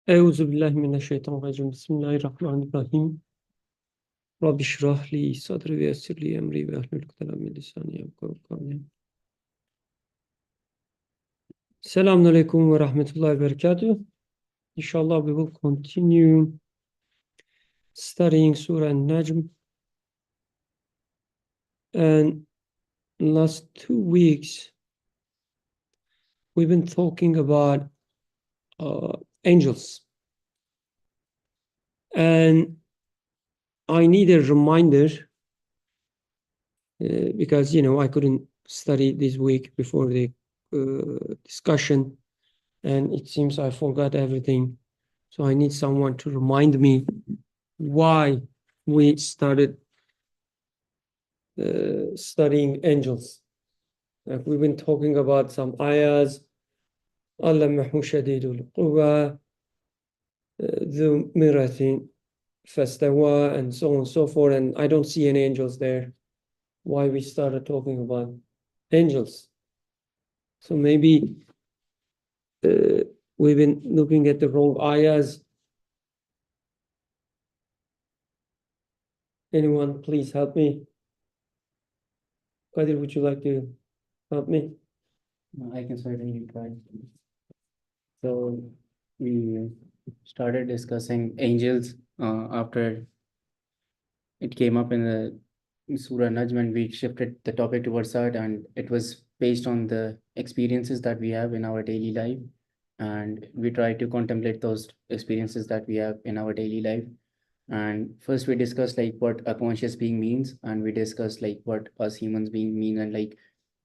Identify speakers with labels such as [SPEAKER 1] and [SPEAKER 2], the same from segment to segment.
[SPEAKER 1] أعوذ بالله من الشيطان الرجيم بسم الله الرحمن الرحيم رب اشرح لي صدري ويسر لي أمري واحلل عقدة من لساني يفقهوا قولي. Assalamu alaikum wa rahmatullahi wa barakatuh. Inshallah, we will continue studying Surah An-Najm. And last 2 weeks, we've been talking about angels. And I need a reminder because, I couldn't study this week before the discussion, and it seems I forgot everything. So I need someone to remind me why we started studying angels. Like we've been talking about some ayahs, Allamahu Shadidul Quwa, Dhu Miratin Fastawa, and so on and so forth. And I don't see any angels there. Why we started talking about angels? So maybe we've been looking at the wrong ayahs. Anyone, please help me. Qadir, would you like to help me?
[SPEAKER 2] I can certainly try. So we started discussing angels after it came up in the Surah Najm, and we shifted the topic towards that, and it was based on the experiences that we have in our daily life, and we try to contemplate those experiences that we have in our daily life. And first we discussed like what a conscious being means, and we discussed like what us humans being mean, and like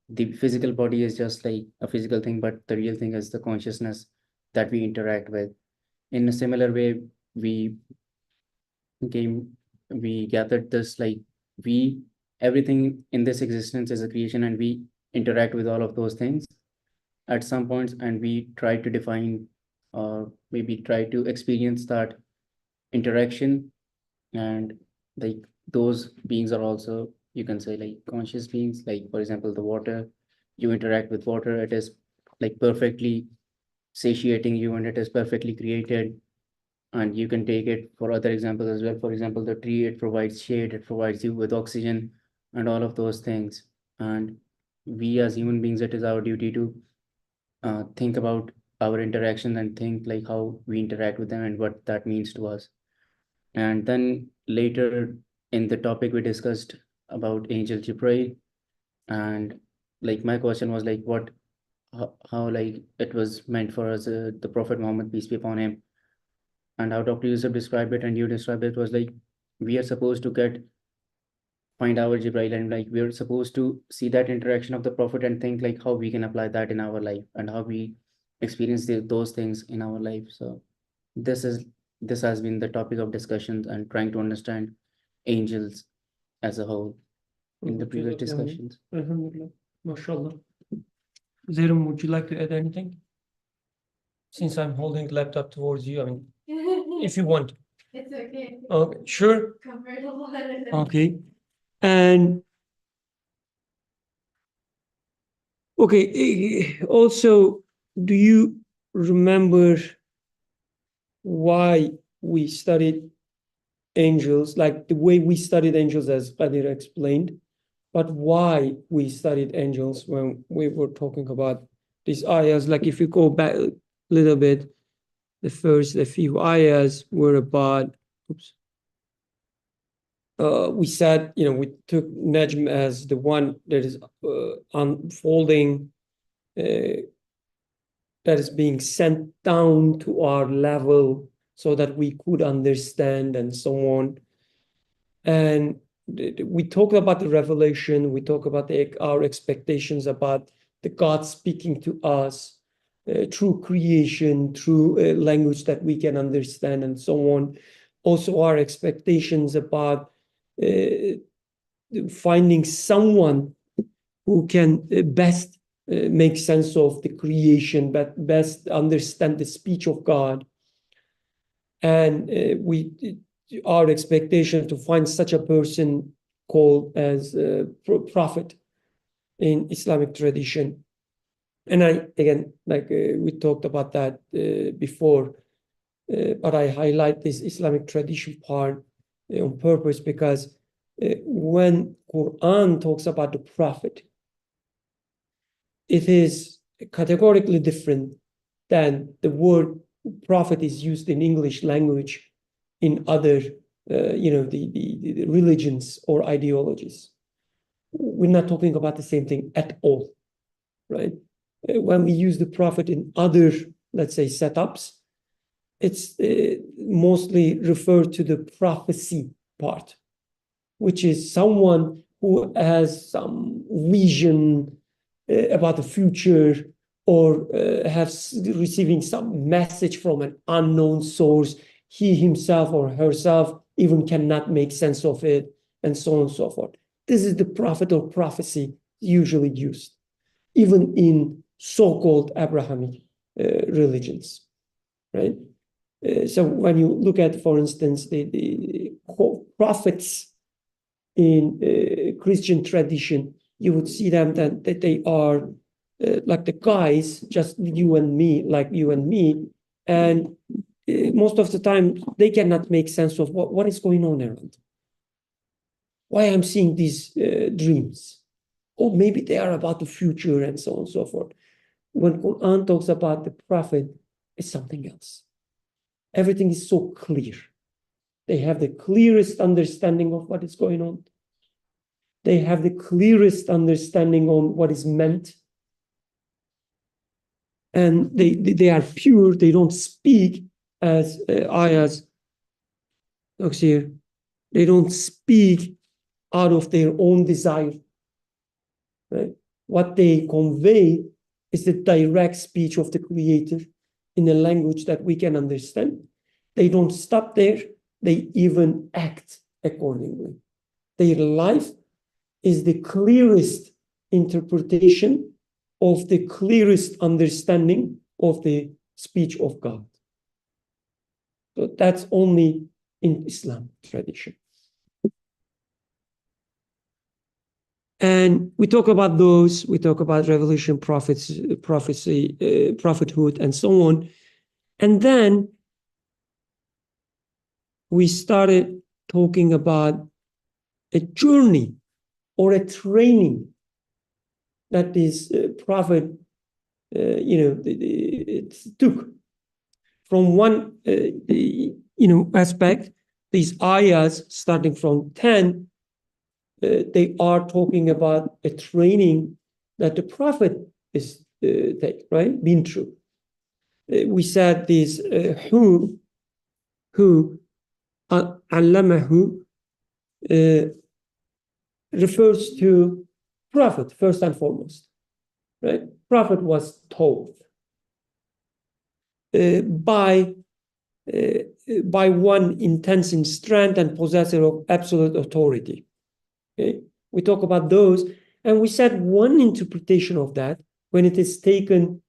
[SPEAKER 2] the physical body is just like a physical thing, but the real thing is the consciousness that we interact with. In a similar way, we gathered this like we everything in this existence is a creation, and we interact with all of those things at some points, and we try to define or maybe try to experience that interaction. And like those beings are also, you can say, like conscious beings. Like for example, the water, you interact with water, it is like perfectly satiating you, and it is perfectly created. And you can take it for other examples as well. For example, the tree, it provides shade, it provides you with oxygen and all of those things. And we as human beings, it is our duty to think about our interaction and think like how we interact with them and what that means to us. And then later in the topic, we discussed about Angel Jibreel. And like my question was like how like it was meant for us, the Prophet Muhammad, peace be upon him, and how Dr. Yusuf described it and you described it was like we are supposed to find our Jibreel, and like we're supposed to see that interaction of the Prophet and think like how we can apply that in our life and how we experience those things in our life. So this is this has been the topic of discussions and trying to understand angels as a whole in the previous discussions.
[SPEAKER 1] Alhamdulillah. MashaAllah. Zairam, would you like to add anything? Since I'm holding the laptop towards you, I mean, if you want.
[SPEAKER 3] It's okay.
[SPEAKER 1] Okay, sure.
[SPEAKER 3] Covered a lot of it.
[SPEAKER 1] Okay. And okay, also, do you remember why we studied angels, like the way we studied angels as Qadir explained, but why we studied angels when we were talking about these ayahs? Like if you go back a little bit, the few ayahs were about, we said, we took Najm as the one that is unfolding, that is being sent down to our level so that we could understand and so on. And we talk about the revelation, we talk about our expectations about the God speaking to us through creation, through language that we can understand and so on. Also our expectations about finding someone who can best make sense of the creation, but best understand the speech of God. And our expectation to find such a person called as a prophet in Islamic tradition. And again, like we talked about that before, but I highlight this Islamic tradition part on purpose because when Quran talks about the Prophet, it is categorically different than the word prophet is used in English language in other, the religions or ideologies. We're not talking about the same thing at all, right? When we use the prophet in other, let's say, setups, it's mostly referred to the prophecy part, which is someone who has some vision about the future or has receiving some message from an unknown source. He himself or herself even cannot make sense of it, and so on and so forth. This is the prophet or prophecy usually used, even in so-called Abrahamic religions, right? So when you look at, for instance, the prophets in Christian tradition, you would see them that they are like the guys, just you and me, like you and me, and most of the time they cannot make sense of what is going on around. Why I'm seeing these dreams, or maybe they are about the future and so on and so forth. When Quran talks about the prophet, it's something else. Everything is so clear. They have the clearest understanding of what is going on. They have the clearest understanding on what is meant. And they are pure. They don't speak as ayahs looks here. They don't speak out of their own desire. Right? What they convey is the direct speech of the Creator in a language that we can understand. They don't stop there. They even act accordingly. Their life is the clearest interpretation of the clearest understanding of the speech of God. So that's only in Islam tradition. And we talk about those, we talk about revelation, prophecy, prophethood, and so on. And then we started talking about a journey or a training that this prophet, it took from one, aspect. These ayahs starting from 10, they are talking about a training that the prophet is right, been through. We said this who An-Najm refers to prophet first and foremost, right? Prophet was told by one intense in strength and possessor of absolute authority. Okay? We talk about those, and we said one interpretation of that when it is taken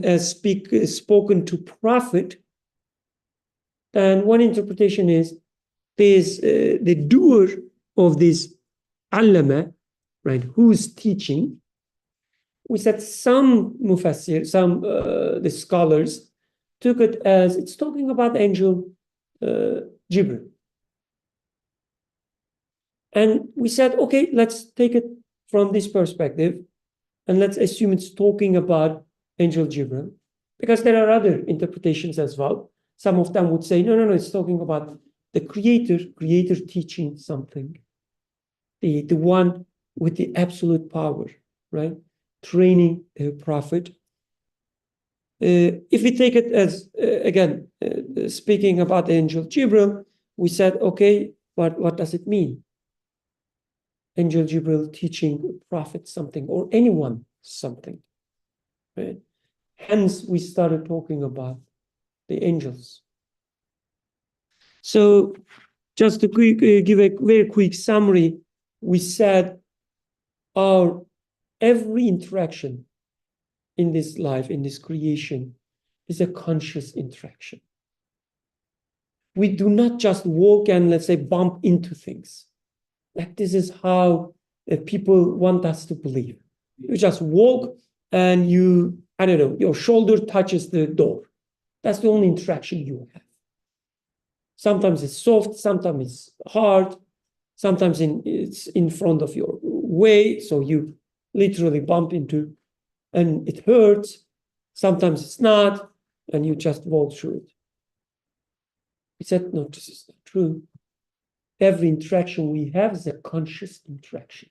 [SPEAKER 1] as spoken to prophet, and one interpretation is the doer of this allama, right, who's teaching. We said some mufassir, the scholars took it as it's talking about angel Jibril. And we said, okay, let's take it from this perspective, and let's assume it's talking about angel Jibril, because there are other interpretations as well. Some of them would say, no, it's talking about the creator teaching something, the one with the absolute power, right? Training a prophet. If we take it as, again, speaking about angel Jibril, we said, okay, what does it mean? Angel Jibril teaching a prophet something, or anyone something, right? Hence, we started talking about the angels. So just to give a very quick summary, we said every interaction in this life, in this creation, is a conscious interaction. We do not just walk and, let's say, bump into things. Like this is how people want us to believe. You just walk and you I don't know, your shoulder touches the door. That's the only interaction you have. Sometimes it's soft, sometimes it's hard, sometimes it's in front of your way, so you literally bump into, and it hurts. Sometimes it's not, and you just walk through it. We said, no, this is not true. Every interaction we have is a conscious interaction,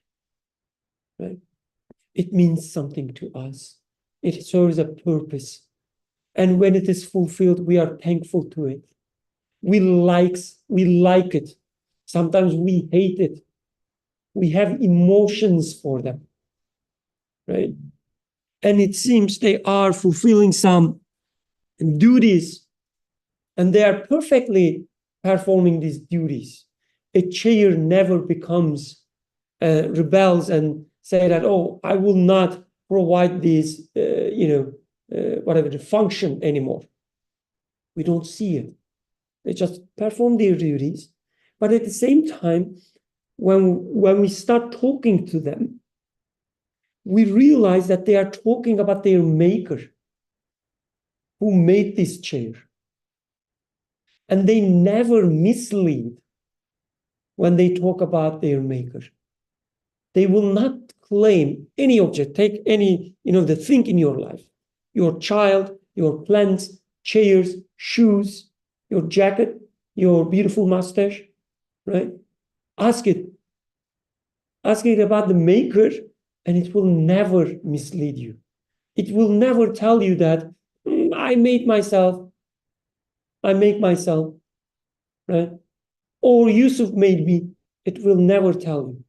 [SPEAKER 1] right? It means something to us. It serves a purpose. And when it is fulfilled, we are thankful to it. We like it. Sometimes we hate it. We have emotions for them, right? And it seems they are fulfilling some duties, and they are perfectly performing these duties. A chair never becomes rebels and say that, oh, I will not provide this, whatever the function anymore. We don't see it. They just perform their duties. But at the same time, when we start talking to them, we realize that they are talking about their maker who made this chair. And they never mislead when they talk about their maker. They will not claim any object, take any, the thing in your life, your child, your plants, chairs, shoes, your jacket, your beautiful mustache, right? Ask it about the maker, and it will never mislead you. It will never tell you that I make myself, right? Or Yusuf made me. It will never tell you.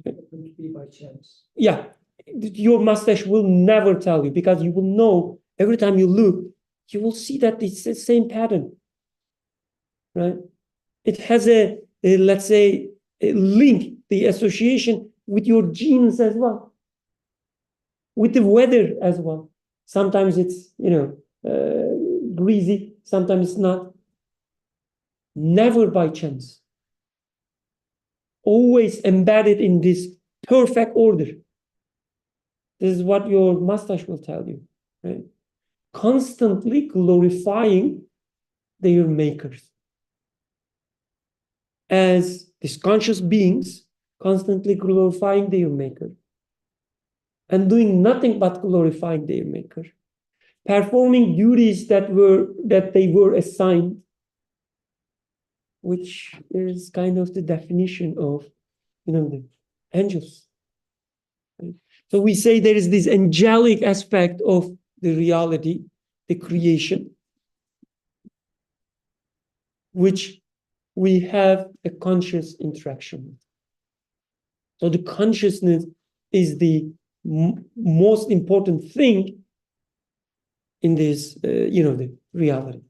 [SPEAKER 4] It would be by chance.
[SPEAKER 1] Yeah, your mustache will never tell you, because you will know every time you look, you will see that it's the same pattern, right? It has let's say, a link, the association with your genes as well, with the weather as well. Sometimes it's, breezy, sometimes it's not. Never by chance. Always embedded in this perfect order. This is what your mustache will tell you, right? Constantly glorifying their makers as these conscious beings, constantly glorifying their maker and doing nothing but glorifying their maker, performing duties that they were assigned, which is kind of the definition of, the angels. Right? So we say there is this angelic aspect of the reality, the creation, which we have a conscious interaction with. So the consciousness is the most important thing in this, the reality.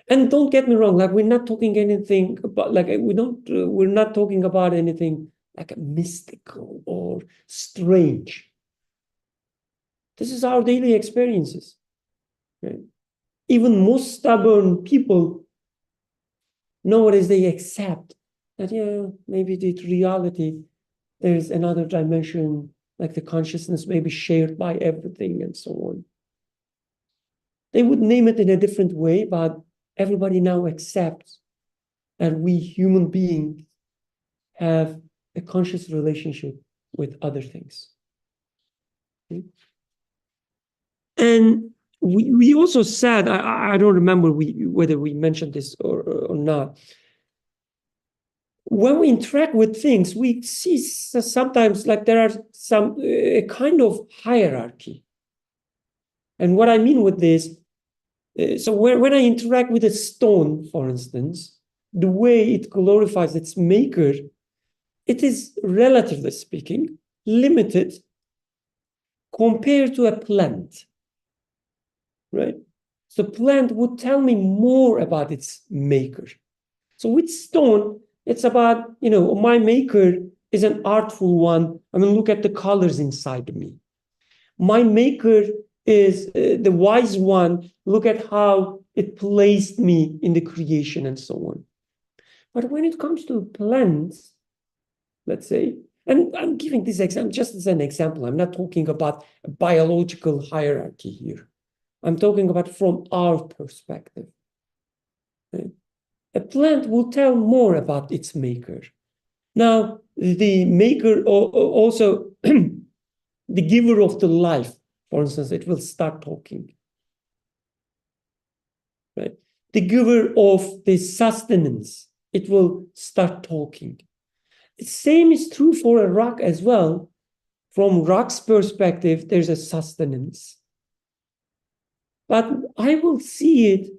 [SPEAKER 1] And don't get me wrong, like we're not talking anything about, like we're not talking about anything like mystical or strange. This is our daily experiences, right? Even most stubborn people, nowadays they accept that, yeah, maybe the reality, there's another dimension, like the consciousness may be shared by everything and so on. They would name it in a different way, but everybody now accepts that we human beings have a conscious relationship with other things. Okay? And we also said, I don't remember whether we mentioned this or not. When we interact with things, we see sometimes like there are some a kind of hierarchy. And what I mean with this, so when I interact with a stone, for instance, the way it glorifies its maker, it is, relatively speaking, limited compared to a plant, right? So plant would tell me more about its maker. So with stone, it's about, my maker is an artful one. I mean, look at the colors inside me. My maker is the wise one. Look at how it placed me in the creation and so on. But when it comes to plants, let's say, And I'm giving this example just as an example. I'm not talking about a biological hierarchy here. I'm talking about from our perspective. Right? A plant will tell more about its maker. Now, the maker also, the giver of the life, for instance, it will start talking. Right? The giver of the sustenance, it will start talking. The same is true for a rock as well. From rock's perspective, there's a sustenance. But I will see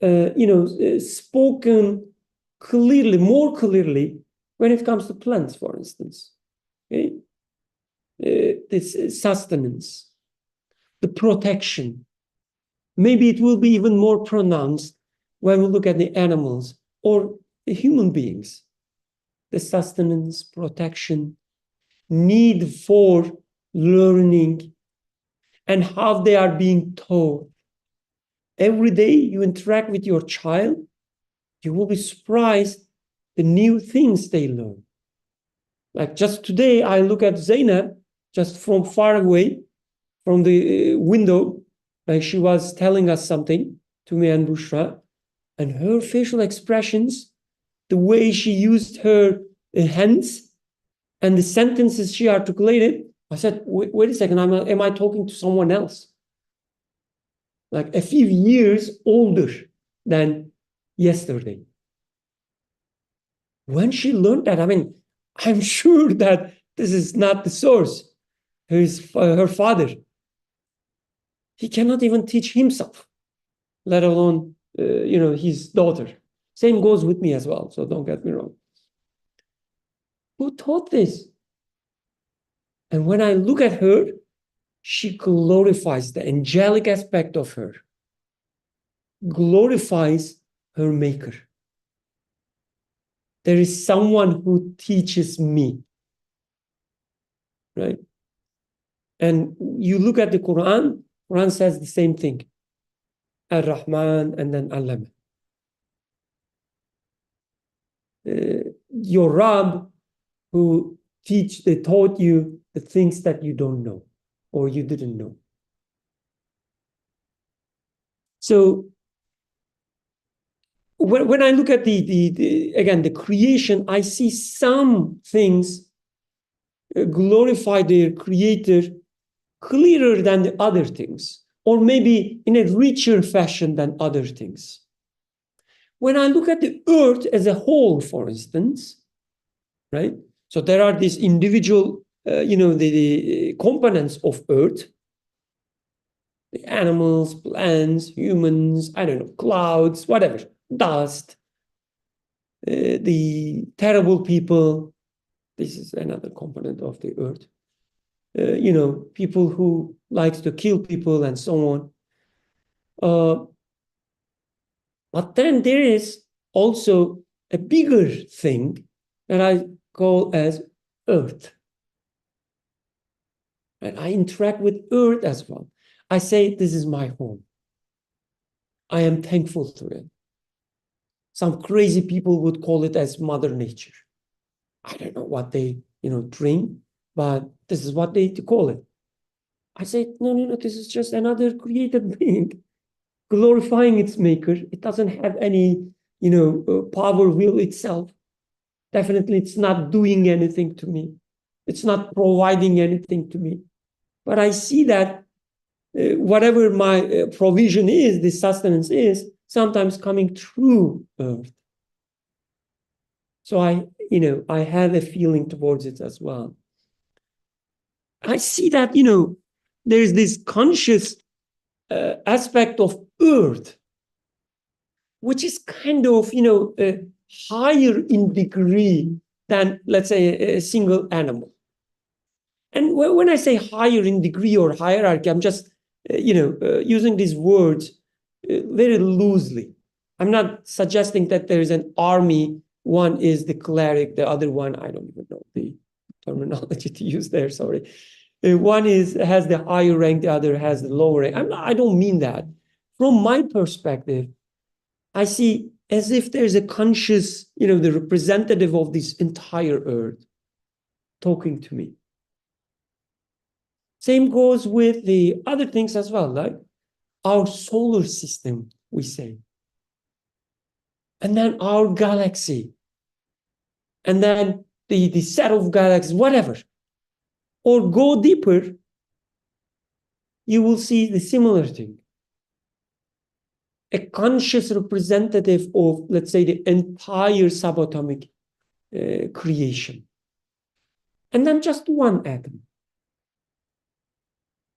[SPEAKER 1] it, spoken clearly, more clearly, when it comes to plants, for instance. Okay? This sustenance, the protection. Maybe it will be even more pronounced when we look at the animals or the human beings. The sustenance, protection, need for learning, and how they are being taught. Every day you interact with your child, you will be surprised the new things they learn. Like just today, I look at Zainab just from far away from the window, like she was telling us something to me and Bushra, and her facial expressions, the way she used her hands and the sentences she articulated, I said, wait a second, am I talking to someone else? Like a few years older than yesterday. When she learned that, I mean, I'm sure that this is not the source. Her father. He cannot even teach himself, let alone, his daughter. Same goes with me as well, so don't get me wrong. Who taught this? And when I look at her, she glorifies the angelic aspect of her, glorifies her maker. There is someone who teaches me, right? And you look at the Quran says the same thing. Ar-Rahman and then Allama. Your Rabb who taught you the things that you don't know or you didn't know. So when I look at the creation, I see some things glorify their creator clearer than the other things, or maybe in a richer fashion than other things. When I look at the earth as a whole, for instance, right? So there are these individual, the components of earth, the animals, plants, humans, I don't know, clouds, whatever, dust, the terrible people. This is another component of the earth. People who likes to kill people and so on. But then there is also a bigger thing that I call as earth. And I interact with earth as well. I say, this is my home. I am thankful to it. Some crazy people would call it as Mother Nature. I don't know what they, drink, but this is what they call it. I say, no, this is just another created being, glorifying its maker. It doesn't have any, power will itself. Definitely, it's not doing anything to me. It's not providing anything to me. But I see that whatever my provision is, the sustenance is, sometimes coming through earth. So I have a feeling towards it as well. I see that, there's this conscious aspect of earth, which is kind of, higher in degree than, let's say, a single animal. And when I say higher in degree or hierarchy, I'm just, using these words very loosely. I'm not suggesting that there is an army. One is the cleric, the other one, I don't even know the terminology to use there, sorry. One has the higher rank, the other has the lower rank. I don't mean that. From my perspective, I see as if there's a conscious, the representative of this entire earth. talking to me. Same goes with the other things as well, like our solar system, we say. And then our galaxy. And then the set of galaxies, whatever. Or go deeper, you will see the similar thing. A conscious representative of, let's say, the entire subatomic creation. And then just one atom.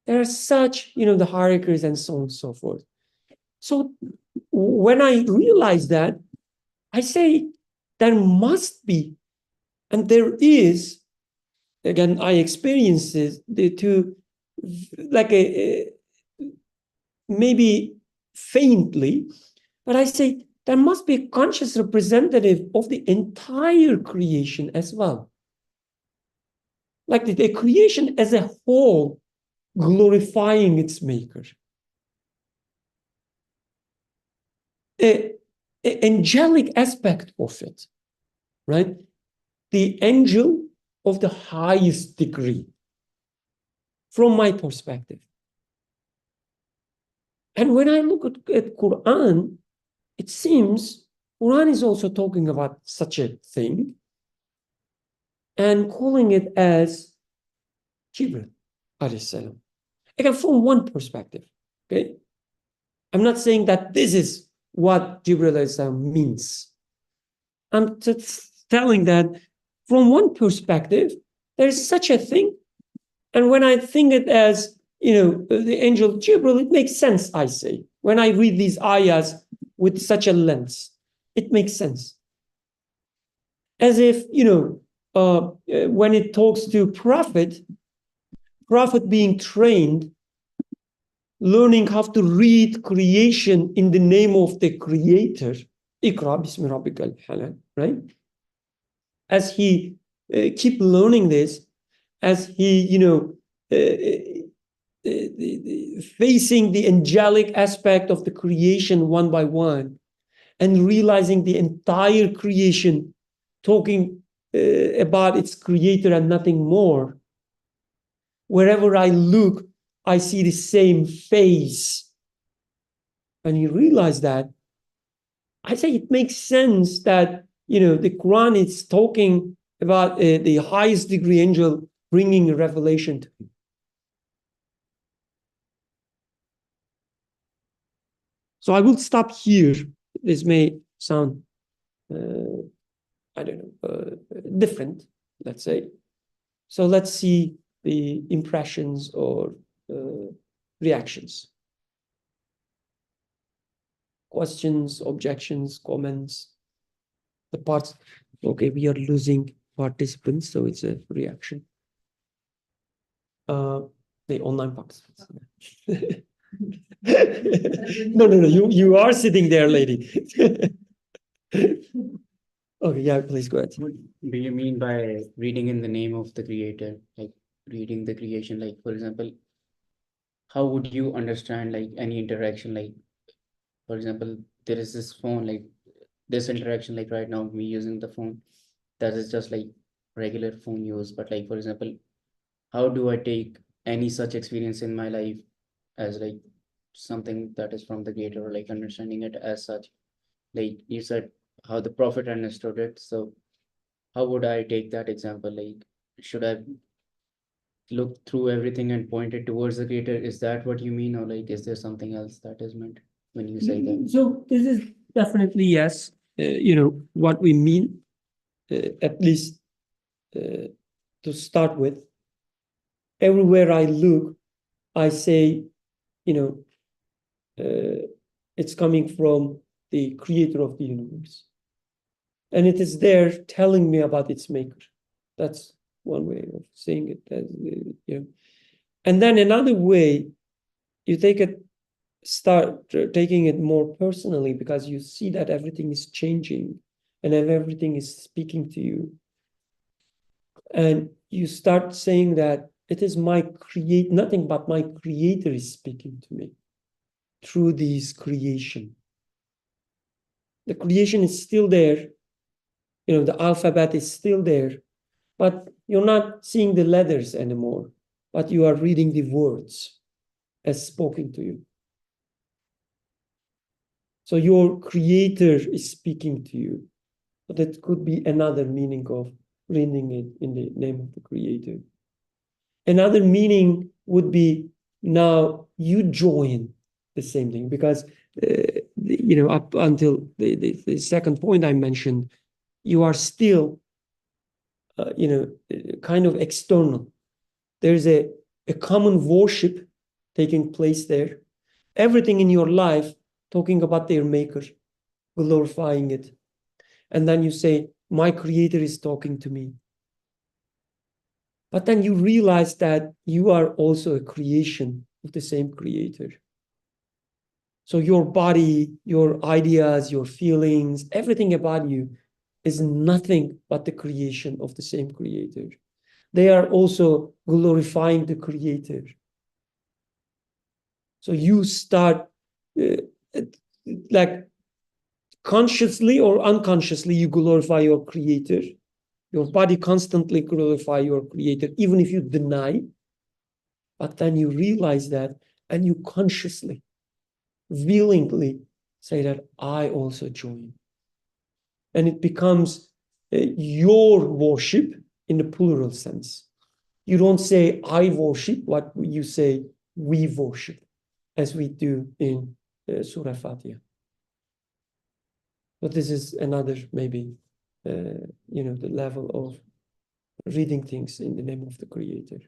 [SPEAKER 1] There are such, the hierarchies and so on and so forth. So when I realize that, I say there must be, and there is, again, I experience this, like maybe faintly, but I say there must be a conscious representative of the entire creation as well. Like the creation as a whole glorifying its maker. An angelic aspect of it, right? The angel of the highest degree, from my perspective. And when I look at Quran, it seems Quran is also talking about such a thing and calling it as Jibril alayhi salam. Again, from one perspective, okay? I'm not saying that this is what Jibril alayhi salam means. I'm just telling that from one perspective, there is such a thing. And when I think it as, the angel Jibril, it makes sense, I say. When I read these ayahs with such a lens, it makes sense. As if, when it talks to prophet being trained, learning how to read creation in the name of the creator, Iqra bismi rabbikal halal, right? As he keep learning this, as he, facing the angelic aspect of the creation one by one, and realizing the entire creation talking about its creator and nothing more. Wherever I look, I see the same face. And you realize that, I say it makes sense that, the Quran is talking about the highest degree angel bringing a revelation to him. So I will stop here. This may sound, I don't know, different, let's say. So let's see the impressions or reactions. Questions, objections, comments. The parts, okay, we are losing participants, so it's a reaction. The online participants. No, you are sitting there, lady. Okay, yeah, please go ahead.
[SPEAKER 2] What do you mean by reading in the name of the creator? Like reading the creation, like for example, how would you understand like any interaction? Like, for example, there is this phone, like this interaction, like right now, me using the phone, that is just like regular phone use. But like, for example, how do I take any such experience in my life as like something that is from the creator, or like understanding it as such? Like you said, how the prophet understood it. So how would I take that example? Like, should I look through everything and point it towards the creator? Is that what you mean? Or like, is there something else that is meant when you say that?
[SPEAKER 1] So this is definitely yes. What we mean, at least to start with. Everywhere I look, I say, it's coming from the creator of the universe. And it is there telling me about its maker. That's one way of saying it. And then another way, you start taking it more personally, because you see that everything is changing and everything is speaking to you. And you start saying that it is nothing but my creator is speaking to me through this creation. The creation is still there. The alphabet is still there, but you're not seeing the letters anymore, but you are reading the words as spoken to you. So your creator is speaking to you. But that could be another meaning of reading it in the name of the creator. Another meaning would be now you join the same thing, because up until the second point I mentioned, you are still kind of external. There's a common worship taking place there. Everything in your life talking about their maker, glorifying it. And then you say, my creator is talking to me. But then you realize that you are also a creation of the same creator. So your body, your ideas, your feelings, everything about you is nothing but the creation of the same creator. They are also glorifying the creator. So you start like consciously or unconsciously, you glorify your creator. Your body constantly glorify your creator, even if you deny. But then you realize that, and you consciously, willingly say that I also join. And it becomes your worship in the plural sense. You don't say I worship, what you say we worship, as we do in Surah Fatiha. But this is another maybe, the level of reading things in the name of the creator.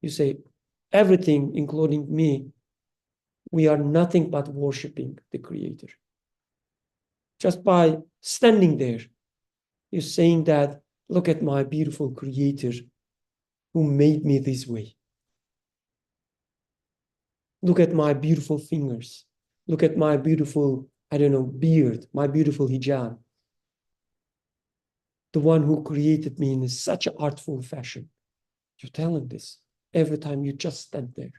[SPEAKER 1] You say everything, including me, we are nothing but worshiping the creator. Just by standing there, you're saying that, look at my beautiful creator who made me this way. Look at my beautiful fingers. Look at my beautiful, beard, my beautiful hijab. The one who created me in such an artful fashion. You tell him this every time you just stand there.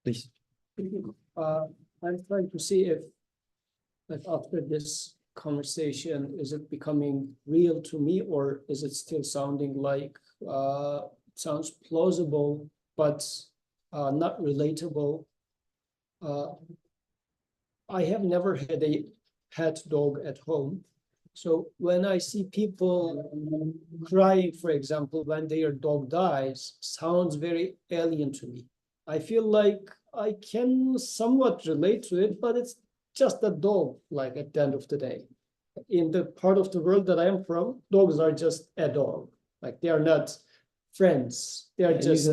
[SPEAKER 1] Please.
[SPEAKER 4] I'm trying to see if, like, after this conversation, is it becoming real to me, or is it still sounding like sounds plausible but not relatable? I have never had a pet dog at home. So when I see people crying, for example, when their dog dies, sounds very alien to me. I feel like I can somewhat relate to it, but it's just a dog, like at the end of the day. In the part of the world that I am from, dogs are just a dog. Like they are not friends. They are just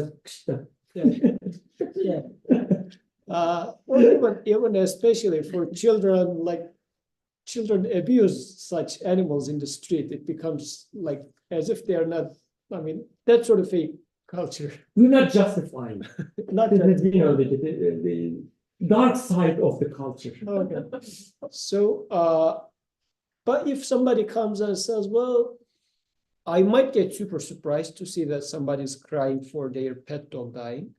[SPEAKER 4] yeah. Or even especially for children, like children abuse such animals in the street. It becomes like as if they are not, that sort of a culture.
[SPEAKER 1] We're not justifying.
[SPEAKER 4] Not
[SPEAKER 1] the dark side of the culture.
[SPEAKER 4] Okay. So, but if somebody comes and says, well, I might get super surprised to see that somebody's crying for their pet dog dying.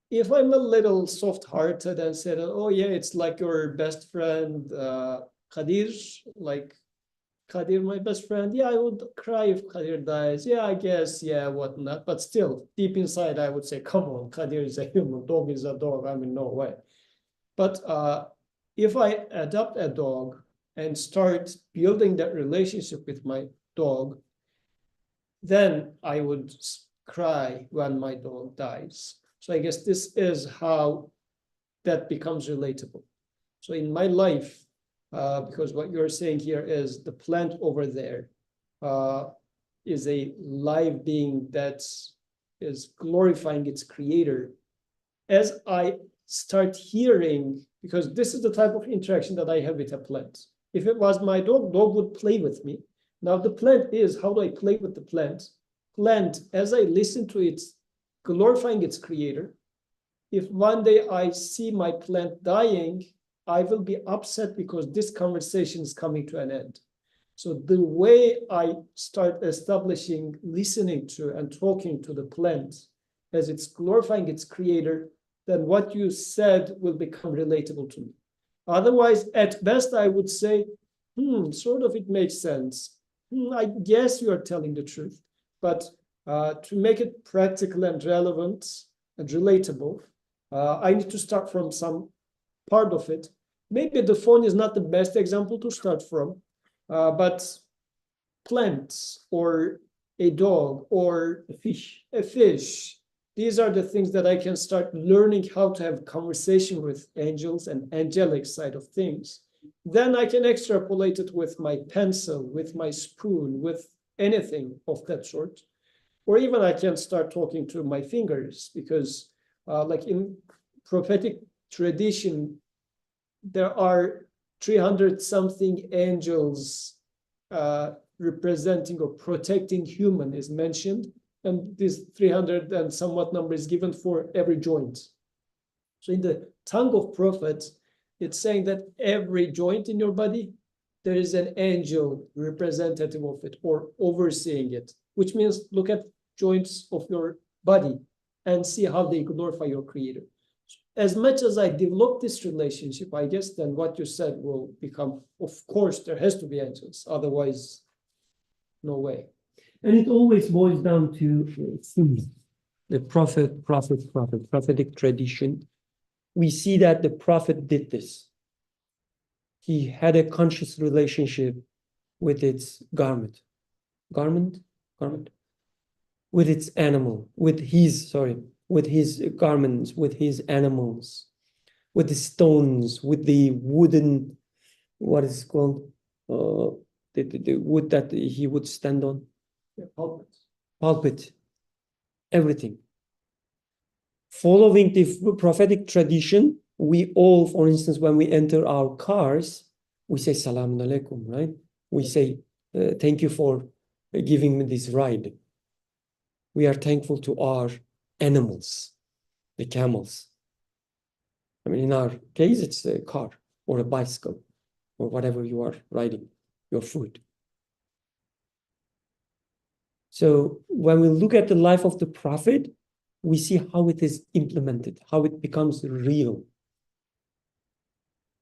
[SPEAKER 4] If I'm a little soft-hearted and said, oh yeah, it's like your best friend, Kadir, like Kadir, my best friend, yeah, I would cry if Kadir dies. Yeah, I guess, yeah, whatnot. But still, deep inside, I would say, come on, Kadir is a human, dog is a dog. No way. But if I adopt a dog and start building that relationship with my dog, then I would cry when my dog dies. So I guess this is how that becomes relatable. So in my life, because what you're saying here is the plant over there is a live being that is glorifying its creator. As I start hearing, because this is the type of interaction that I have with a plant. If it was my dog would play with me. Now the plant is, how do I play with the plant? Plant, as I listen to it, glorifying its creator. If one day I see my plant dying, I will be upset because this conversation is coming to an end. So the way I start establishing, listening to and talking to the plant as it's glorifying its creator, then what you said will become relatable to me. Otherwise, at best, I would say, sort of it makes sense. I guess you are telling the truth. But to make it practical and relevant and relatable, I need to start from some part of it. Maybe the phone is not the best example to start from, but plants or a dog or a fish. These are the things that I can start learning how to have conversation with angels and angelic side of things. Then I can extrapolate it with my pencil, with my spoon, with anything of that sort. Or even I can start talking to my fingers, because like in prophetic tradition, there are 300 something angels representing or protecting human is mentioned. And this 300 and somewhat number is given for every joint. So in the tongue of prophets, it's saying that every joint in your body, there is an angel representative of it or overseeing it, which means look at joints of your body and see how they glorify your creator. As much as I develop this relationship, I guess then what you said will become, of course, there has to be angels. Otherwise, no way.
[SPEAKER 1] And it always boils down to the prophetic tradition. We see that the prophet did this. He had a conscious relationship with its garment, with its animal, with his garments, with his animals, with the stones, with the wooden, what is it called? The wood that he would stand on. Pulpit, everything. Following the prophetic tradition, we all, for instance, when we enter our cars, we say Salamun Alaikum, right? We say, thank you for giving me this ride. We are thankful to our animals, the camels. I mean, in our case, it's a car or a bicycle or whatever you are riding, your food. So when we look at the life of the prophet, we see how it is implemented, how it becomes real.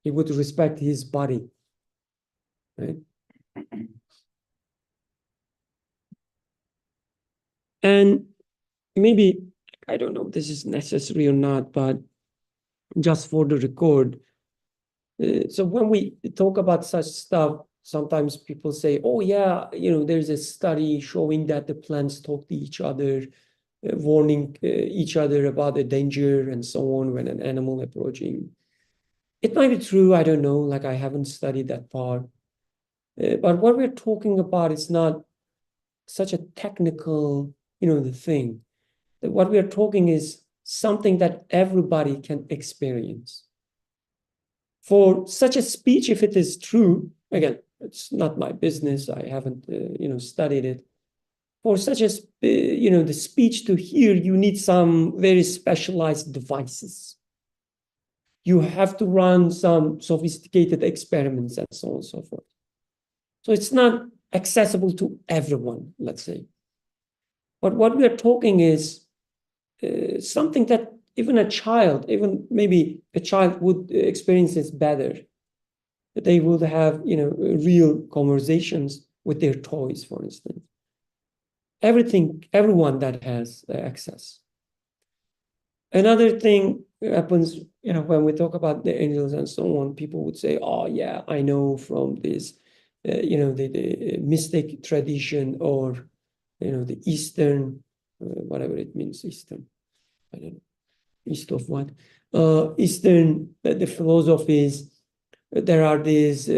[SPEAKER 1] He would respect his body, right? And maybe, I don't know if this is necessary or not, but just for the record, so when we talk about such stuff, sometimes people say, oh yeah, there's a study showing that the plants talk to each other, warning each other about a danger and so on when an animal approaching. It might be true, I don't know, like I haven't studied that part. But what we're talking about is not such a technical, the thing. What we are talking is something that everybody can experience. For such a speech, if it is true, again, it's not my business, I haven't, studied it. For such as, the speech to hear, you need some very specialized devices. You have to run some sophisticated experiments and so on and so forth. So it's not accessible to everyone, let's say. But what we are talking is something that even a child, even maybe a child would experience this better. They would have, real conversations with their toys, for instance. Everyone that has access. Another thing happens, when we talk about the angels and so on, people would say, oh yeah, I know from this, the mystic tradition or, the Eastern, whatever it means, Eastern, I don't know, East of what? Eastern, the philosophies, there are these,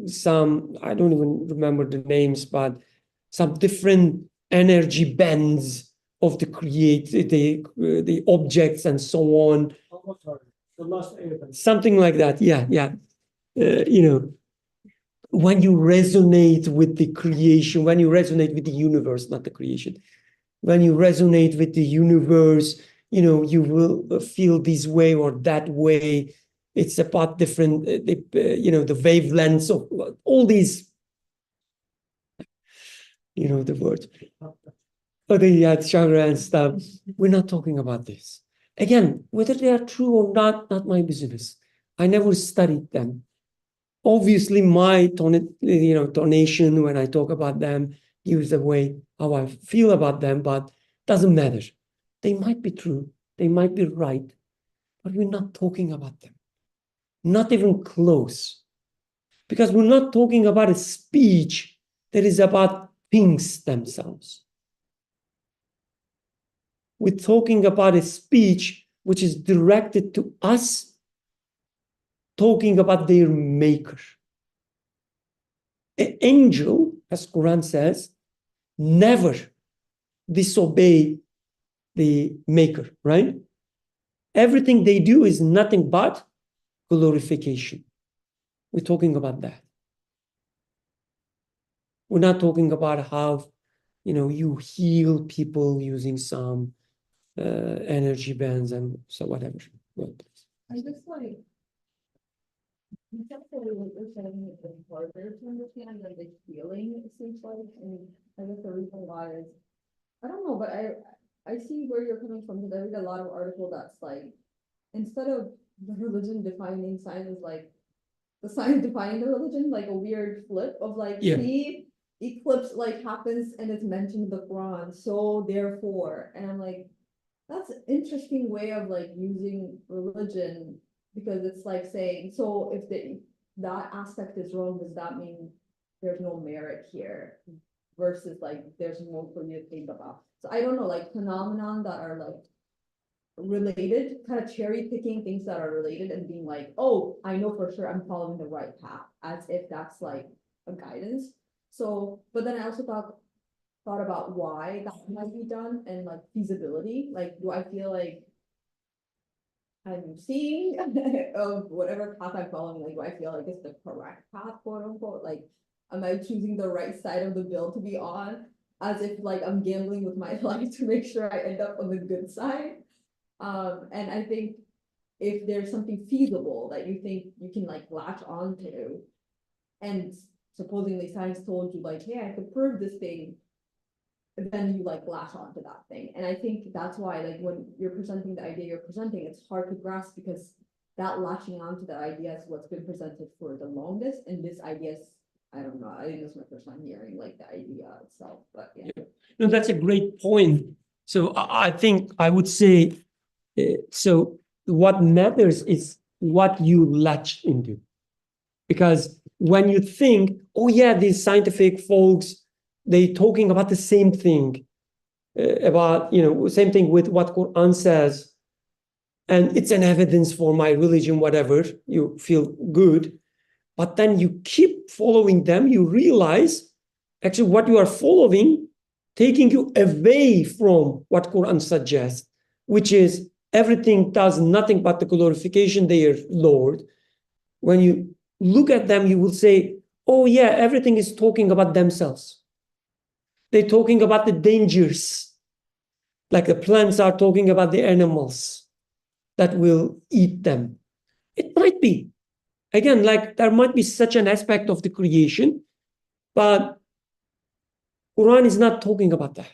[SPEAKER 1] some, I don't even remember the names, but some different energy bands of the objects and so on. Something like that, yeah. When you resonate with the creation, when you resonate with the universe, not the creation, when you resonate with the universe, you will feel this way or that way. It's about different, the wavelengths of all these, the words. or the chakra and stuff. We're not talking about this. Again, whether they are true or not my business. I never studied them. Obviously, my tonation when I talk about them gives away how I feel about them, but doesn't matter. They might be true, they might be right, but we're not talking about them. Not even close. Because we're not talking about a speech that is about things themselves. We're talking about a speech which is directed to us, talking about their maker. An angel, as Quran says, never disobey the maker, right? Everything they do is nothing but glorification. We're talking about that. We're not talking about how, you heal people using some energy bands and so whatever. Well,
[SPEAKER 5] I just like. Conceptually, what you're saying is it's harder to understand than the feeling, it seems like, and I guess the reason why is, I don't know, but I see where you're coming from, because I read a lot of article that's like, instead of the religion defining science as like, the science defining the religion, like a weird flip of like,
[SPEAKER 1] Yeah.
[SPEAKER 5] see, eclipse like happens and it's mentioned in the Quran, so therefore, and I'm like, that's an interesting way of like using religion, because it's like saying, so if that aspect is wrong, does that mean there's no merit here? Versus like, there's more for you to think about. So I don't know, like phenomenon that are like related, kind of cherry picking things that are related and being like, oh, I know for sure I'm following the right path, as if that's like a guidance. So, but then I also thought about why that might be done and like feasibility. Like, do I feel like I'm seeing of whatever path I'm following, like, do I feel like it's the correct path, quote unquote? Like, am I choosing the right side of the bill to be on? As if like I'm gambling with my life to make sure I end up on the good side. And I think if there's something feasible that you think you can like latch onto, and supposedly science told you like, hey, I could prove this thing, then you like latch onto that thing. And I think that's why, like, when you're presenting the idea you're presenting, it's hard to grasp, because that latching onto the idea is what's been presented for the longest. And this idea is, I don't know, I think this is my first time hearing like the idea itself, but yeah.
[SPEAKER 1] No, that's a great point. So I think I would say, so what matters is what you latch into. Because when you think, oh yeah, these scientific folks, they talking about the same thing, about, same thing with what Quran says, and it's an evidence for my religion, whatever, you feel good. But then you keep following them, you realize actually what you are following taking you away from what Quran suggests, which is everything does nothing but the glorification their Lord. When you look at them, you will say, oh yeah, everything is talking about themselves. They're talking about the dangers, like the plants are talking about the animals that will eat them. It might be. Again, like there might be such an aspect of the creation, but Quran is not talking about that.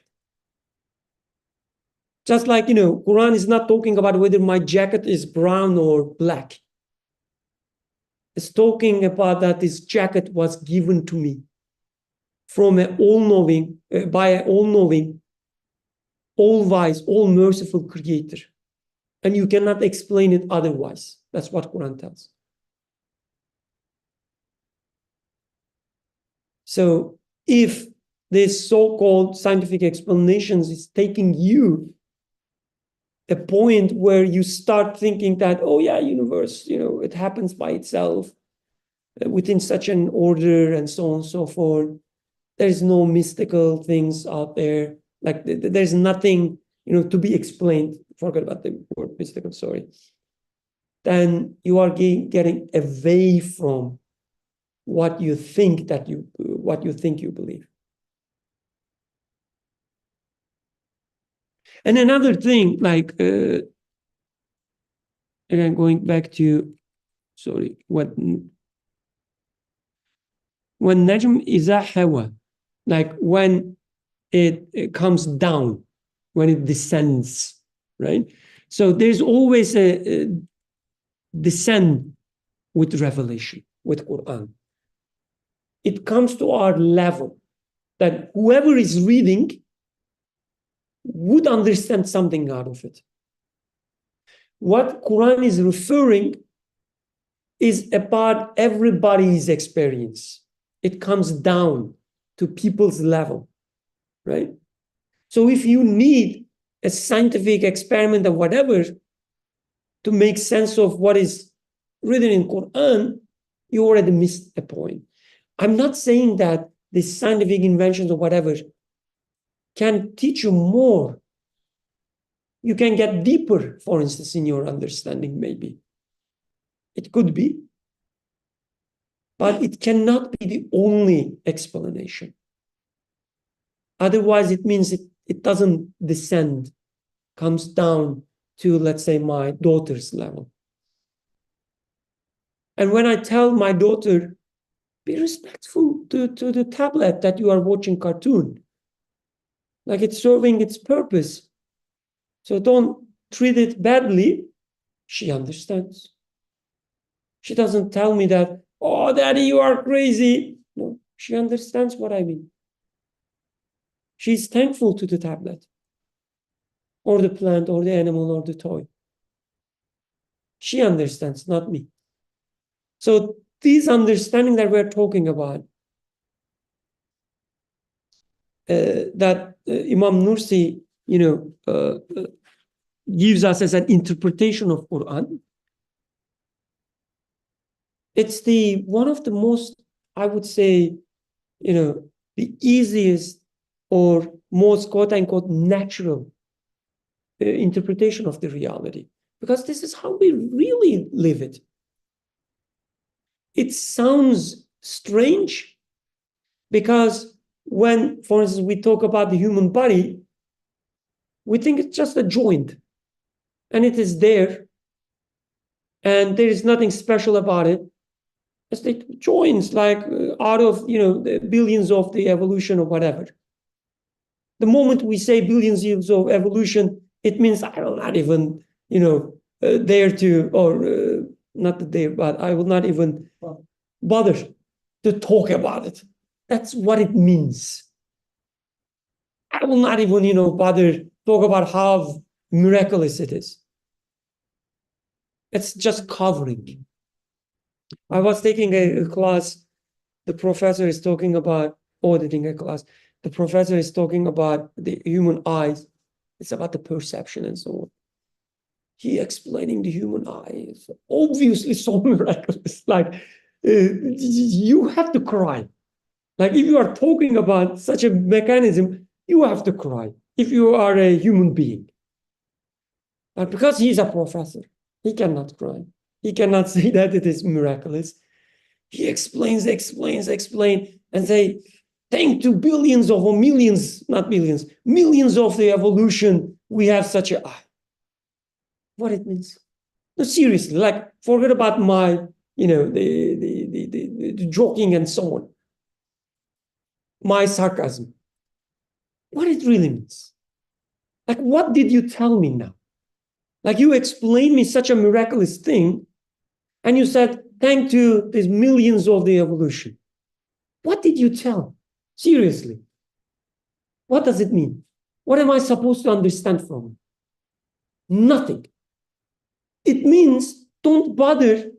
[SPEAKER 1] Just like, Quran is not talking about whether my jacket is brown or black. It's talking about that this jacket was given to me from an all-knowing, by an all-knowing, all-wise, all-merciful creator. And you cannot explain it otherwise. That's what Quran tells. So if this so-called scientific explanations is taking you a point where you start thinking that, oh yeah, universe, it happens by itself within such an order and so on and so forth. There's no mystical things out there. Like there's nothing, to be explained. Forget about the word mystical, sorry. Then you are getting away from what you think you believe. And another thing, like, again, going back to, sorry, when Najm is a hawa, like when it comes down, when it descends, right? So there's always a descent with revelation, with Quran. It comes to our level that whoever is reading would understand something out of it. What Quran is referring is about everybody's experience. It comes down to people's level, right? So if you need a scientific experiment or whatever to make sense of what is written in Quran, you already missed a point. I'm not saying that the scientific inventions or whatever can teach you more. You can get deeper, for instance, in your understanding, maybe. It could be. But it cannot be the only explanation. Otherwise, it means it doesn't descend, comes down to, let's say, my daughter's level. And when I tell my daughter, be respectful to the tablet that you are watching cartoon, like it's serving its purpose. So don't treat it badly. She understands. She doesn't tell me that, oh, Daddy, you are crazy. No, she understands what I mean. She's thankful to the tablet, or the plant, or the animal, or the toy. She understands, not me. So this understanding that we're talking about, that Imam Nursi, gives us as an interpretation of Quran, it's one of the most, I would say, the easiest or most quote unquote natural interpretation of the reality, because this is how we really live it. It sounds strange because when, for instance, we talk about the human body, we think it's just a joint and it is there and there is nothing special about it. It's the joints, like out of the billions of the evolution or whatever. The moment we say billions years of evolution, it means I will not even dare to, or not dare, but I will not even bother to talk about it. That's what it means. I will not even bother talk about how miraculous it is. It's just covering. I was taking a class, the professor is talking about auditing a class. The professor is talking about the human eyes. It's about the perception and so on. He explaining the human eye is obviously so miraculous. Like you have to cry. Like if you are talking about such a mechanism, you have to cry if you are a human being. But because he's a professor, he cannot cry. He cannot say that it is miraculous. He explains, and say, thanks to billions of, or millions, not billions, millions of the evolution, we have such a eye. What it means? No, seriously, like forget about my, the joking and so on. My sarcasm. What it really means. Like, what did you tell me now? Like you explained me such a miraculous thing, and you said, thanks to these millions of the evolution. What did you tell? Seriously. What does it mean? What am I supposed to understand from it? Nothing. It means don't bother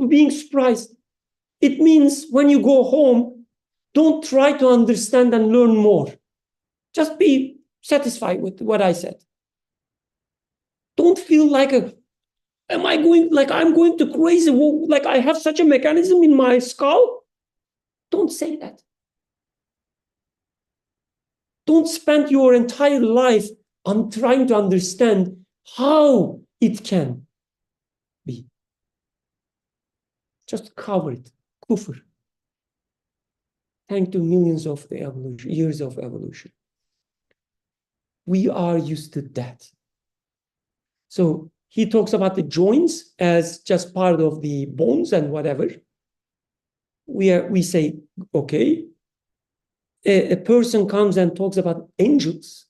[SPEAKER 1] being surprised. It means when you go home, don't try to understand and learn more. Just be satisfied with what I said. Don't feel like I'm going to crazy, like I have such a mechanism in my skull. Don't say that. Don't spend your entire life on trying to understand how it can be. Just cover it. Kufr. Thanks to millions of the evolution, years of evolution. We are used to that. So he talks about the joints as just part of the bones and whatever. We say, okay, a person comes and talks about angels,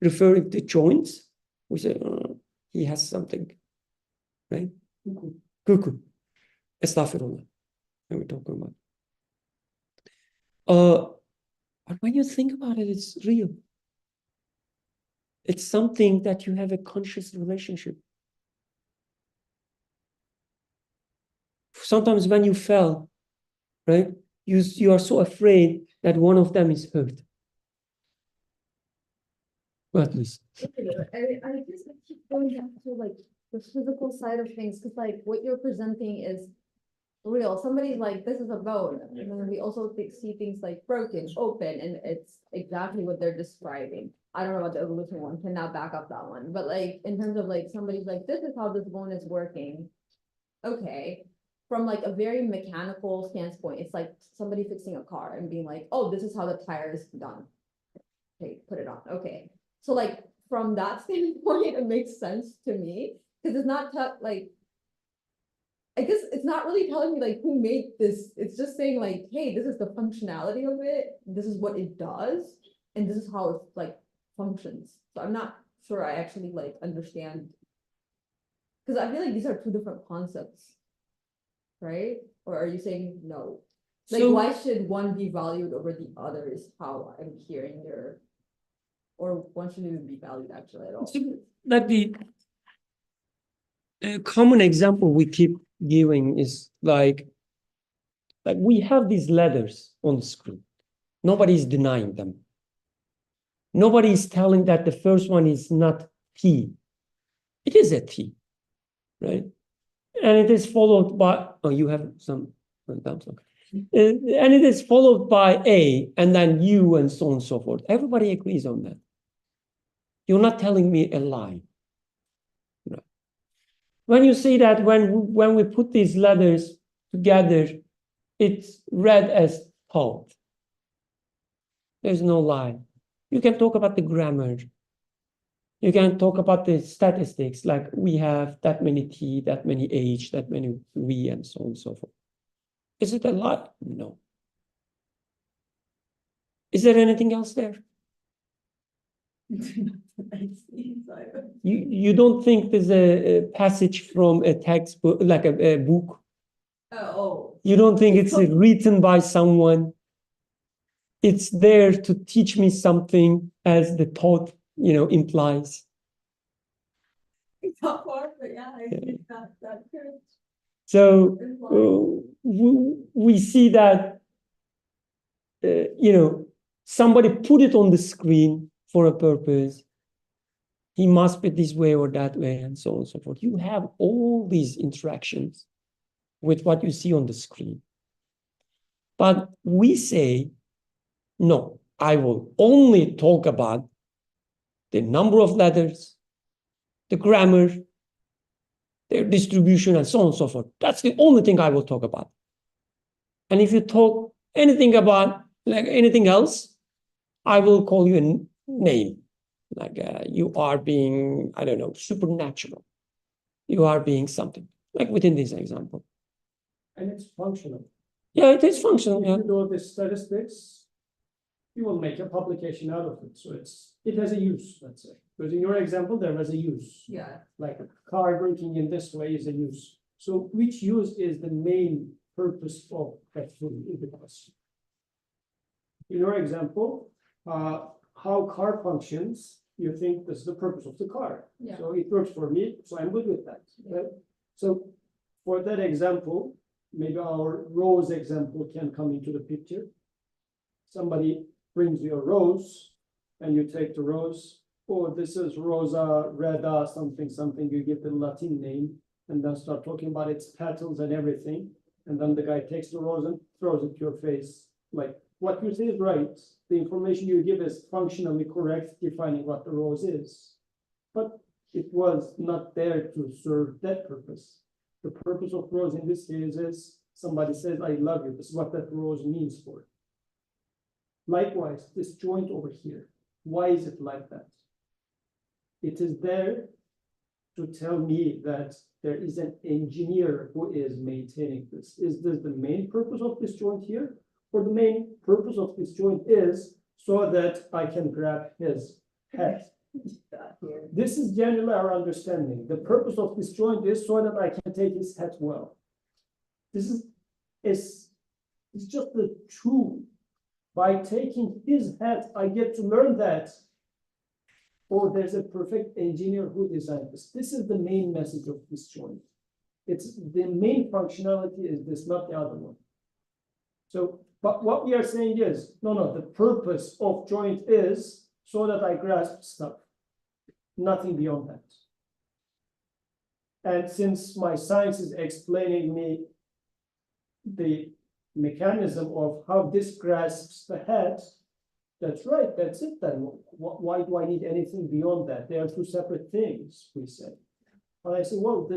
[SPEAKER 1] referring to joints, we say, "Oh, he has something," right? Cuckoo. Astaghfirullah. And we're talking about. But when you think about it, it's real. It's something that you have a conscious relationship. Sometimes when you fell, right, you are so afraid that one of them is hurt. Well, at least.
[SPEAKER 5] I just keep going back to like the physical side of things, because like what you're presenting is real. Somebody's like, this is a bone. And then we also see things like broken, open, and it's exactly what they're describing. I don't know about the evolution one, cannot back up that one. But like in terms of like somebody's like, this is how this bone is working. Okay. From like a very mechanical standpoint, it's like somebody fixing a car and being like, oh, this is how the tire is done. Okay, put it on. Okay. So like from that standpoint, it makes sense to me, because it's not like, I guess it's not really telling me like who made this. It's just saying like, hey, this is the functionality of it. This is what it does. And this is how it like functions. So I'm not sure I actually like understand. Because I feel like these are two different concepts, right? Or are you saying no? Like,
[SPEAKER 1] So-
[SPEAKER 5] why should one be valued over the other is how I'm hearing your, or one shouldn't even be valued actually at all.
[SPEAKER 1] So, like the common example we keep giving is like we have these letters on the screen. Nobody is denying them. Nobody is telling that the first one is not T. It is a T, right? And it is followed by, oh, you have some thumbs up. And it is followed by A, and then U, and so on and so forth. Everybody agrees on that. You're not telling me a lie. No. When you see that when we put these letters together, it's read as thought. There's no lie. You can talk about the grammar. You can talk about the statistics, like we have that many T, that many H, that many V, and so on and so forth. Is it a lie? No. Is there anything else there? You don't think there's a passage from a textbook, like a book?
[SPEAKER 5] Oh.
[SPEAKER 1] You don't think it's written by someone? It's there to teach me something, as the thought, implies.
[SPEAKER 5] It's not far, but yeah, I think that could.
[SPEAKER 1] So we see that, somebody put it on the screen for a purpose. He must be this way or that way, and so on and so forth. You have all these interactions with what you see on the screen. But we say, no, I will only talk about the number of letters, the grammar, their distribution, and so on and so forth. That's the only thing I will talk about. And if you talk anything about like anything else, I will call you a name. Like you are being, I don't know, supernatural. You are being something, like within this example.
[SPEAKER 4] And it's functional.
[SPEAKER 1] Yeah, it is functional.
[SPEAKER 4] If
[SPEAKER 1] Yeah.
[SPEAKER 4] you know the statistics, you will make a publication out of it. So it has a use, let's say. Because in your example, there was a use.
[SPEAKER 5] Yeah.
[SPEAKER 4] Like a car working in this way is a use. So which use is the main purpose of that tool is the question. In your example, how car functions, you think this is the purpose of the car.
[SPEAKER 5] Yeah.
[SPEAKER 4] So it works for me, so I'm good with that. Right? So for that example, maybe our rose example can come into the picture. Somebody brings you a rose and you take the rose. Oh, this is Rosa Reda, something, something. You give the Latin name and then start talking about its petals and everything. And then the guy takes the rose and throws it to your face. Like, what you say is right. The information you give is functionally correct, defining what the rose is. But it was not there to serve that purpose. The purpose of rose in this case is somebody says, I love you. This is what that rose means for it. Likewise, this joint over here, why is it like that? It is there to tell me that there is an engineer who is maintaining this. Is this the main purpose of this joint here? for the main purpose of this joint is so that I can grab his head. This is generally our understanding. The purpose of this joint is so that I can take his head well. This is it's just the truth. By taking his head, I get to learn that, oh, there's a perfect engineer who designed this. This is the main message of this joint. It's the main functionality is this, not the other one. So, but what we are saying is, no, the purpose of joint is so that I grasp stuff, nothing beyond that. And since my science is explaining me the mechanism of how this grasps the head, that's right, that's it then. Why do I need anything beyond that? They are two separate things, we say. And I say, well,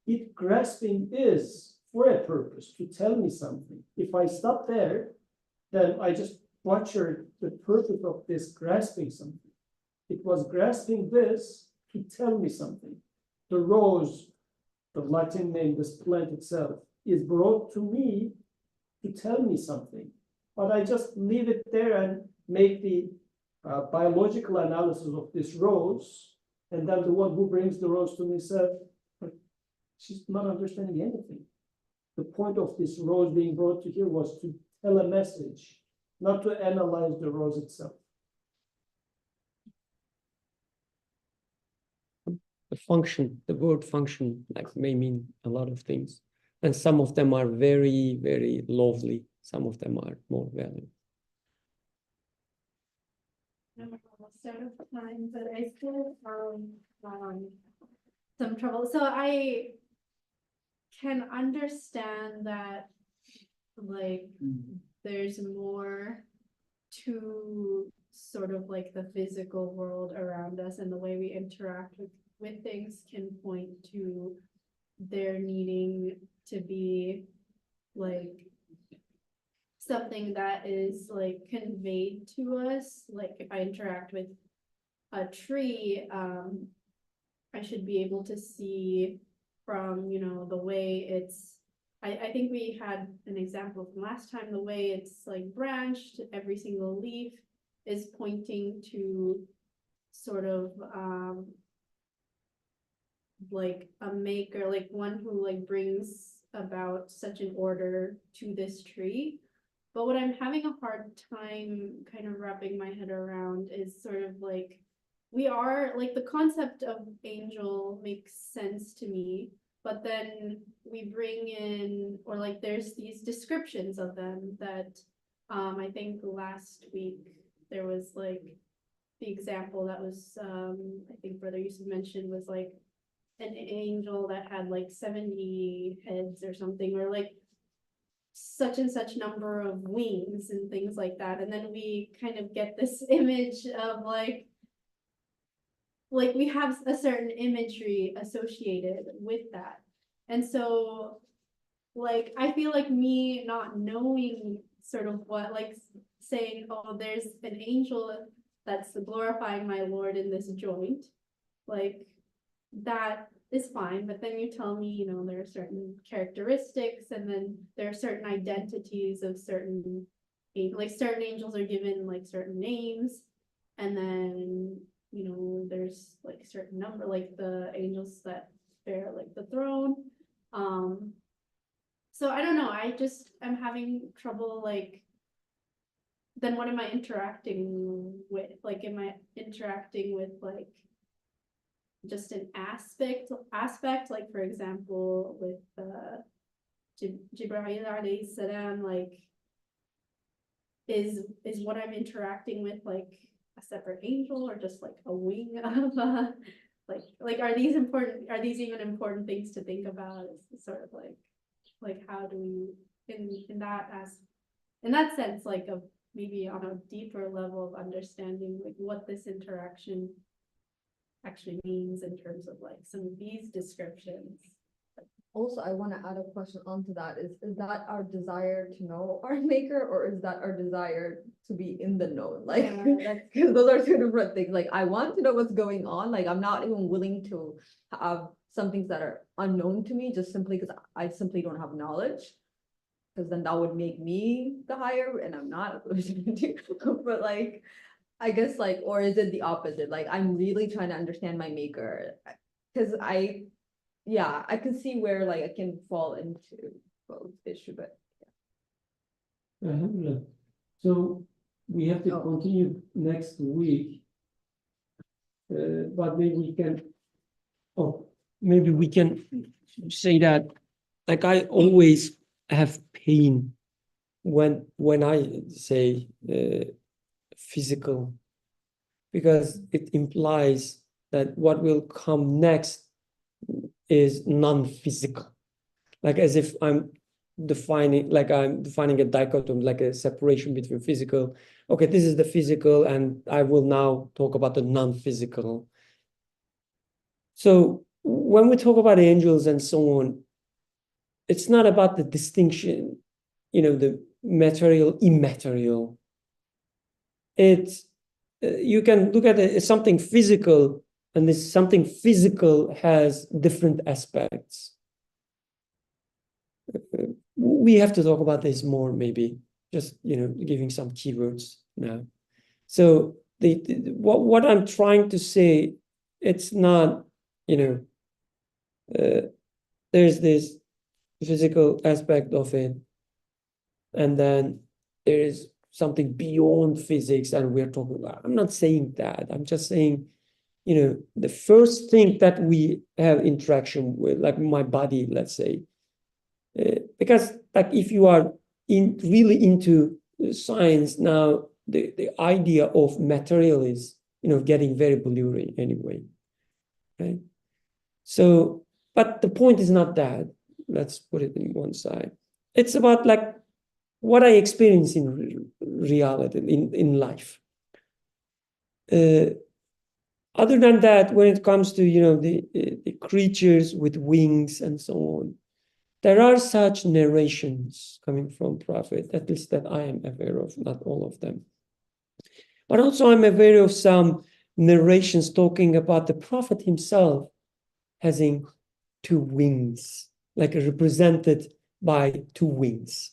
[SPEAKER 4] it grasping is for a purpose, to tell me something. If I stop there, then I just butchered the purpose of this grasping something. It was grasping this to tell me something. The rose, the Latin name, this plant itself, is brought to me to tell me something, but I just leave it there and make the biological analysis of this rose, and then the one who brings the rose to me said, but she's not understanding anything. The point of this rose being brought to here was to tell a message, not to analyze the rose itself.
[SPEAKER 1] The function, the word function, like may mean a lot of things. And some of them are very, very lovely. Some of them are more valuable.
[SPEAKER 3] I'm almost out of time, but I still some trouble. So I can understand that, like, there's more to sort of like the physical world around us, and the way we interact with things can point to there needing to be like something that is like conveyed to us. Like if I interact with a tree, I should be able to see from, the way it's, I think we had an example from last time, the way it's like branched, every single leaf is pointing to sort of like a maker, like one who like brings about such an order to this tree. But what I'm having a hard time kind of wrapping my head around is sort of like, we are like, the concept of angel makes sense to me, but then we bring in, or like there's these descriptions of them that I think last week there was like the example that was I think Brother Yusuf mentioned was like an angel that had like 70 heads or something, or like such and such number of wings and things like that. And then we kind of get this image of like we have a certain imagery associated with that. And so like, I feel like me not knowing sort of what, like saying, oh, there's an angel that's glorifying my Lord in this joint, like that is fine. But then you tell me, there are certain characteristics, and then there are certain identities of certain, like certain angels are given like certain names, and then there's like a certain number, like the angels that bear like the throne. So I don't know, I'm having trouble, like, then what am I interacting with? Like, am I interacting with like just an aspect, like for example with Jibreel alayhi salam, like is what I'm interacting with like a separate angel, or just like a wing of like are these even important things to think about? It's sort of like how do we in that sense, like of maybe on a deeper level of understanding like what this interaction actually means in terms of like some of these descriptions.
[SPEAKER 5] Also, I want to add a question onto that. Is that our desire to know our maker, or is that our desire to be in the know? Like, because those are two different things. Like, I want to know what's going on. Like, I'm not even willing to have some things that are unknown to me, just simply because I simply don't have knowledge. because then that would make me the higher, and I'm not. But like, I guess like, or is it the opposite? Like, I'm really trying to understand my maker, because yeah, I can see where like I can fall into both issue, but
[SPEAKER 1] Alhamdulillah. So we have to
[SPEAKER 5] Oh.
[SPEAKER 1] continue next week. But maybe we can say that, like, I always have pain when I say physical, because it implies that what will come next is non-physical, like as if I'm defining a dichotomy, like a separation between physical. Okay, this is the physical, and I will now talk about the non-physical. So when we talk about angels and so on, it's not about the distinction, the material, immaterial. It's you can look at it as something physical, and this something physical has different aspects. We have to talk about this more, maybe just giving some keywords now. So what I'm trying to say, it's not there's this physical aspect of it, and then there is something beyond physics, and we're talking about. I'm not saying that. I'm just saying, the first thing that we have interaction with, like my body, let's say, because like if you are really into science now, the idea of material is getting very blurry anyway, right? So, but the point is not that. Let's put it in one side. It's about like what I experience in reality, in life. Other than that, when it comes to the creatures with wings and so on, there are such narrations coming from Prophet, at least that I am aware of, not all of them. But also I'm aware of some narrations talking about the Prophet himself having two wings, like represented by two wings,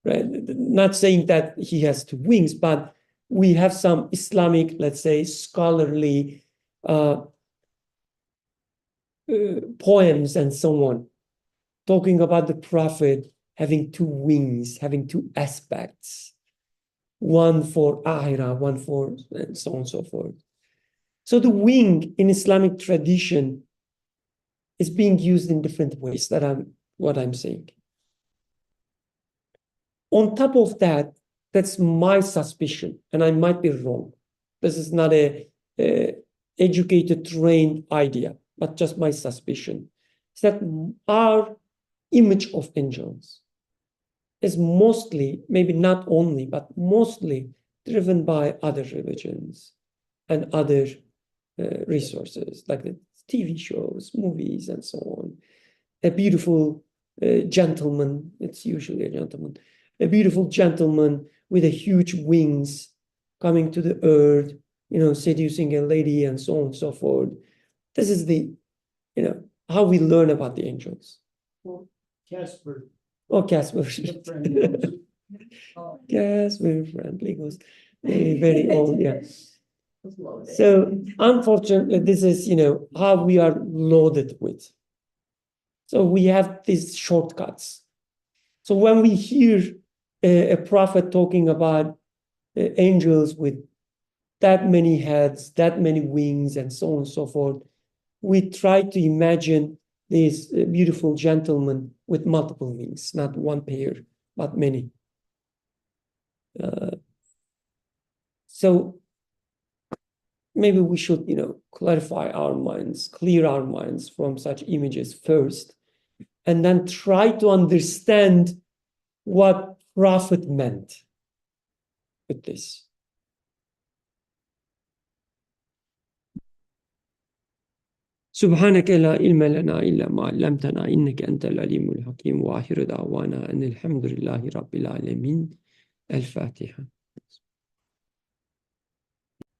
[SPEAKER 1] right? Not saying that he has two wings, but we have some Islamic, let's say, scholarly poems and so on, talking about the Prophet having two wings, having two aspects, one for Ahira, one for, and so on and so forth. So the wing in Islamic tradition is being used in different ways. What I'm saying. On top of that, that's my suspicion, and I might be wrong. This is not a educated, trained idea, but just my suspicion. Is that our image of angels is mostly, maybe not only, but mostly driven by other religions and other resources, like the TV shows, movies, and so on. A beautiful gentleman, it's usually a gentleman, a beautiful gentleman with a huge wings coming to the earth, seducing a lady and so on and so forth. This is how we learn about the angels.
[SPEAKER 4] Well, Casper.
[SPEAKER 1] Oh, Casper.
[SPEAKER 5] oh,
[SPEAKER 1] Casper, friendly ghost. Very, very old, yeah.
[SPEAKER 5] it's loaded.
[SPEAKER 1] So unfortunately, this is, how we are loaded with. So we have these shortcuts. So when we hear a prophet talking about angels with that many heads, that many wings, and so on and so forth, we try to imagine this beautiful gentleman with multiple wings, not one pair, but many. So maybe we should, clarify our minds, clear our minds from such images first, and then try to understand what Prophet meant with this. سبحانك لا علم لنا إلا ما علمتنا إنك أنت العليم الحكيم وآخر دعوانا أن الحمد لله رب العالمين. الفاتحة.